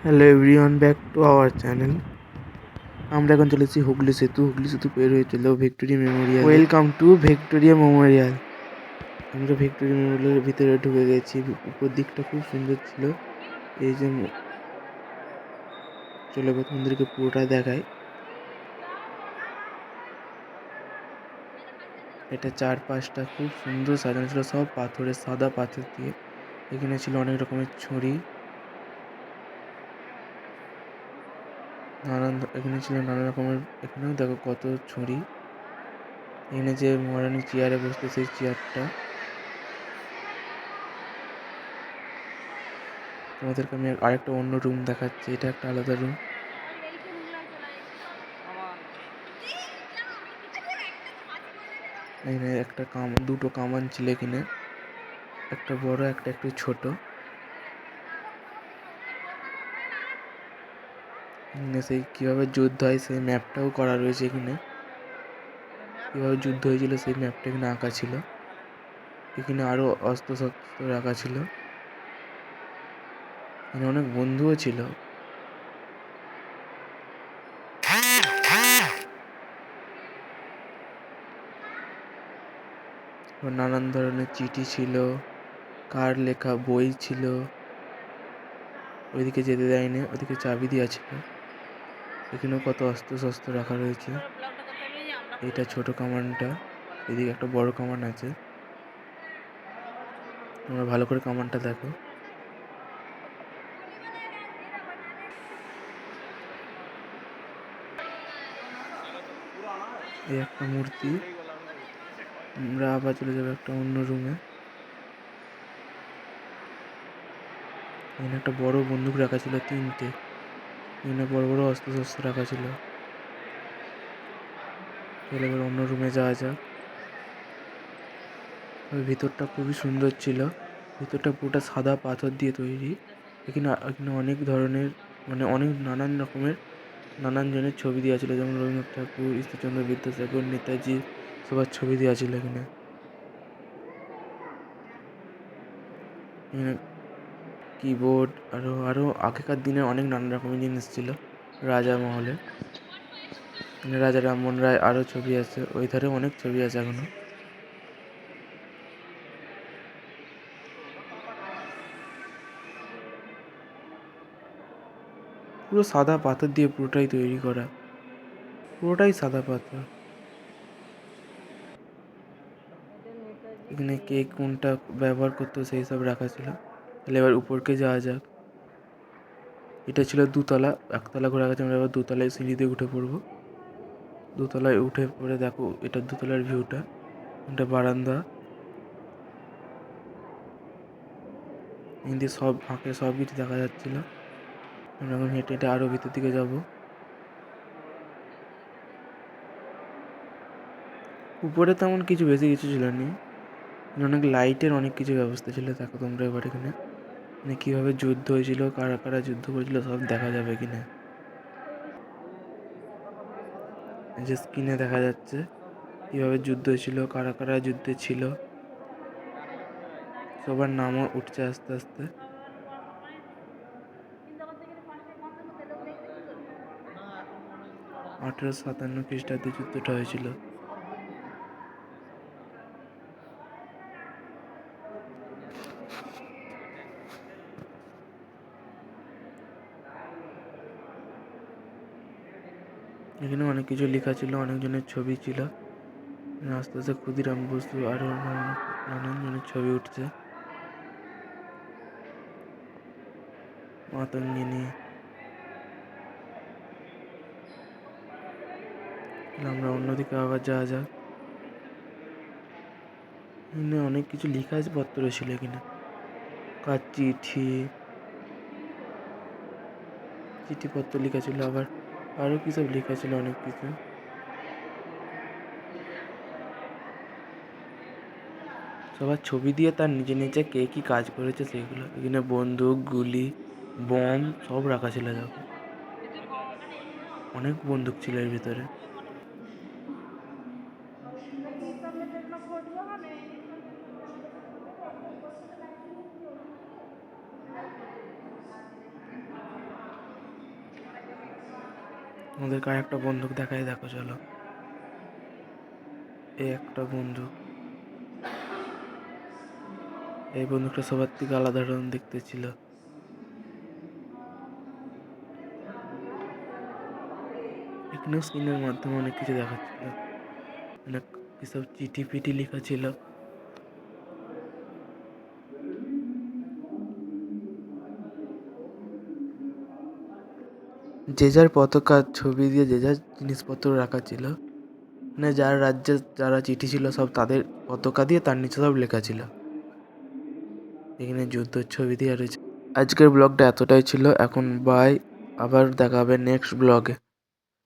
Hello everyone, back to our channel. আমরা এখন চলেছি হুগলি সেতু পের হয়ে চললেও Victoria Memorial. Welcome to Victoria Memorial. আমরা ভিক্টোরিয়া মেমোরিয়ালের ভিতরে ঢুকে গেছি। উপর দিকটা খুব সুন্দর ছিল। এই যে চলে তোমাদেরকে পুরোটা দেখায়। এটা চারপাশটা খুব সুন্দর সাজানো ছিল, সব পাথরের, সাদা পাথর দিয়ে। এখানে ছিল অনেক রকমের ছড়ি, এখানে ছিল নানা রকমের। এখানেও দেখো কত ছড়ি। এখানে যে মহারানী চেয়ারে বসতো সেই চেয়ারটা তোমাদেরকে আমি আরেকটা অন্য রুম দেখাচ্ছি। এটা একটা আলাদা রুম। এখানে একটা দুটো কামান ছিল এখানে, একটা বড় একটা একটু ছোট। এখানে সেই কিভাবে যুদ্ধ হয় সেই ম্যাপটাও করা রয়েছে। এখানে কিভাবে যুদ্ধ হয়েছিল সেই ম্যাপটা এখানে আঁকা ছিল। এখানে আরো অস্ত্র শস্ত্র রাখা ছিল। এখানে অনেক বন্ধুও ছিল। নানান ধরনের চিঠি ছিল, কার লেখা বই ছিল। ওইদিকে যেতে দেয়নি, ওইদিকে চাবি দেওয়া ছিল। এখানেও কত অস্ত্র শস্ত্র রাখা রয়েছে। এটা ছোট কামানটা, এদিকে একটা বড় কামান আছে। তোমরা ভালো করে কামানটা দেখো। এই একটা মূর্তি। আমরা আবার চলে যাবো একটা অন্য রুমে। এখানে একটা বড় বন্দুক রাখা ছিল, তিনটে। এখানে বড় বড় অস্ত্র শস্ত্র রাখা ছিল। চলে এবার অন্য রুমে যাওয়া যাক। ওই ভিতরটা খুবই সুন্দর ছিল। ভিতরটা পুরোটা সাদা পাথর দিয়ে তৈরি। এখানে অনেক ধরনের, মানে অনেক নানান রকমের নানান জনের ছবি দেওয়া ছিল, যেমন রবীন্দ্রনাথ ঠাকুর, ঈশ্বরচন্দ্র বিদ্যাসাগর, নেতাজি, সবার ছবি দেওয়া ছিল এখানে। এখানে কিবোর্ড, আরও আগেকার দিনে অনেক নানা রকমের জিনিস ছিল। রাজা মহলে রাজা রামমোহন রায় আরও ছবি আছে। ওই ধারে অনেক ছবি আছে এখনো। পুরো সাদা পাথর দিয়ে পুরোটাই তৈরি করা, পুরোটাই সাদা পাথর। এখানে কে কোনটা ব্যবহার করতো সেই সব রাখা ছিল। তাহলে এবার উপরকে যাওয়া যাক। এটা ছিল দুতলা, একতলা ঘোরা গেছে। আমরা এবার দুতলায় সিঁড়ি দিয়ে উঠে পড়বো। দুতলায় উঠে পড়ে দেখো এটা দুতলার ভিউটা। এটা বারান্দা। এখান সব ফাঁকে সব কিছু দেখা যাচ্ছিল। আমরা এখন হেঁটে হেঁটে আরও ভিতর দিকে যাব। উপরে তেমন কিছু বেশি কিছু ছিল না। অনেক লাইটের অনেক কিছু ব্যবস্থা ছিল। দেখো তোমরা এবার এখানে মানে কীভাবে যুদ্ধ হয়েছিল, কারা কারা যুদ্ধ করেছিল সব দেখা যাবে কিনা। যে স্ক্রিনে দেখা যাচ্ছে কীভাবে যুদ্ধ হয়েছিল, কারা কারা যুদ্ধে ছিল। সবার নামও উঠছে আস্তে আস্তে। 1857 খ্রিস্টাব্দে যুদ্ধটা হয়েছিল। এখানে অনেক কিছু লেখা ছিল, অনেকজনের ছবি ছিল। আস্তে আস্তে ক্ষুদিরাম বসু আরও নানান জনের ছবি উঠছে। মাতঙ্গিনী। আমরা অন্যদিকে আবার যাওয়া যাক। এখানে অনেক কিছু লেখা পত্র ছিল। এখানে কার চিঠিপত্র লেখা ছিল, আবার আরও কী সব লেখা ছিল, অনেক কিছু। সবার ছবি দিয়ে তার নিজে নিজে কে কী কাজ করেছে সেইগুলো। এখানে বন্দুক, গুলি, বম সব রাখা ছিল। দেখো অনেক বন্দুক ছিল এর ভিতরে। আমাদেরকে আর একটা বন্দুক দেখাই, দেখো চলো, এই একটা বন্দুক। এই বন্দুকটা সবার থেকে আলাদা ধরনের দেখতে ছিল। এখানেও স্ক্রিনের মাধ্যমে অনেক কিছু দেখাচ্ছিল, অনেক কিসব চিঠি ফিটি লেখা ছিল। যে যার পতাকার ছবি দিয়ে যে যার জিনিসপত্র রাখা ছিল, মানে যার রাজ্যে যারা চিঠি ছিল সব তাদের পতাকা দিয়ে তার নিচে সব লেখা ছিল। এখানে যুদ্ধের ছবি দিয়ে রয়েছে। আজকের ব্লগটা এতটাই ছিল, এখন বাই, আবার দেখা হবে নেক্সট ব্লগে।